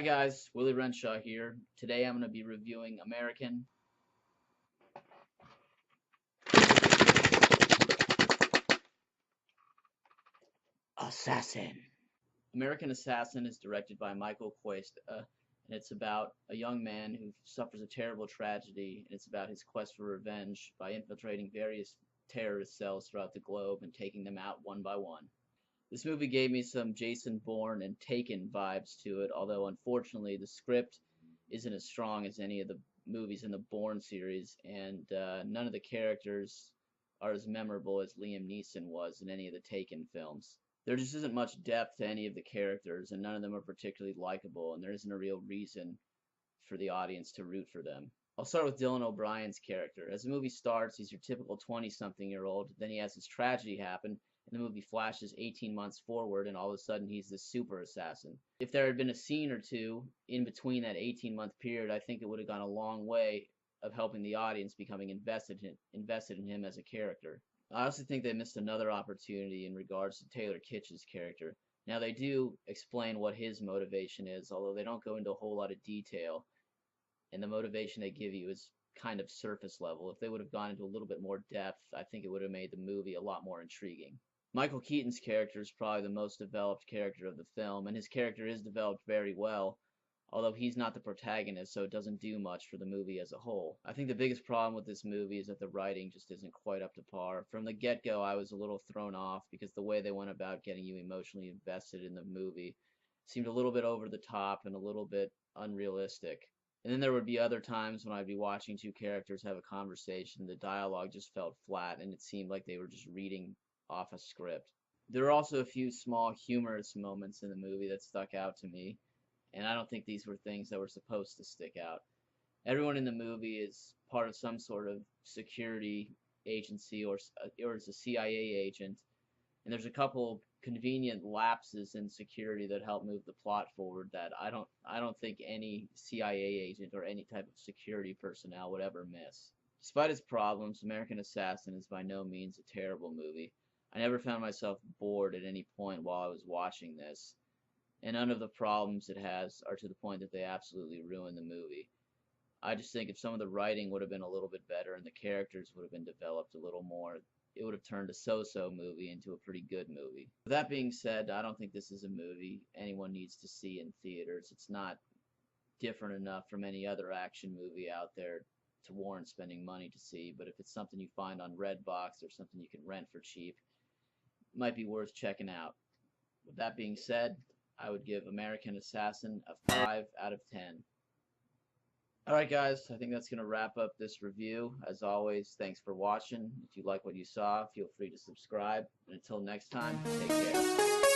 Hi guys, Willie Renshaw here. Today I'm going to be reviewing American Assassin. American Assassin is directed by Michael Cuesta, and it's about a young man who suffers a terrible tragedy, and it's about his quest for revenge by infiltrating various terrorist cells throughout the globe and taking them out one by one. This movie gave me some Jason Bourne and Taken vibes to it, although unfortunately the script isn't as strong as any of the movies in the Bourne series, and none of the characters are as memorable as Liam Neeson was in any of the Taken films. There just isn't much depth to any of the characters, and none of them are particularly likable, and there isn't a real reason for the audience to root for them. I'll start with Dylan O'Brien's character. As the movie starts, he's your typical 20-something-year-old, then he has his tragedy happen, and the movie flashes 18 months forward, and all of a sudden he's this super assassin. If there had been a scene or two in between that 18-month period, I think it would have gone a long way of helping the audience becoming invested in him as a character. I also think they missed another opportunity in regards to Taylor Kitsch's character. Now, they do explain what his motivation is, although they don't go into a whole lot of detail, and the motivation they give you is kind of surface level. If they would have gone into a little bit more depth, I think it would have made the movie a lot more intriguing. Michael Keaton's character is probably the most developed character of the film, and his character is developed very well, although he's not the protagonist, so it doesn't do much for the movie as a whole. I think the biggest problem with this movie is that the writing just isn't quite up to par. From the get-go, I was a little thrown off because the way they went about getting you emotionally invested in the movie seemed a little bit over the top and a little bit unrealistic. And then there would be other times when I'd be watching two characters have a conversation, the dialogue just felt flat, and it seemed like they were just reading off a script. There are also a few small humorous moments in the movie that stuck out to me, and I don't think these were things that were supposed to stick out. Everyone in the movie is part of some sort of security agency or is a CIA agent, and there's a couple convenient lapses in security that help move the plot forward that I don't think any CIA agent or any type of security personnel would ever miss. Despite its problems, American Assassin is by no means a terrible movie. I never found myself bored at any point while I was watching this, and none of the problems it has are to the point that they absolutely ruin the movie. I just think if some of the writing would have been a little bit better and the characters would have been developed a little more, it would have turned a so-so movie into a pretty good movie. With that being said, I don't think this is a movie anyone needs to see in theaters. It's not different enough from any other action movie out there to warrant spending money to see, but if it's something you find on Redbox or something you can rent for cheap, it might be worth checking out. With that being said, I would give American Assassin a 5 out of 10. Alright guys, I think that's going to wrap up this review. As always, thanks for watching. If you like what you saw, feel free to subscribe. And until next time, take care.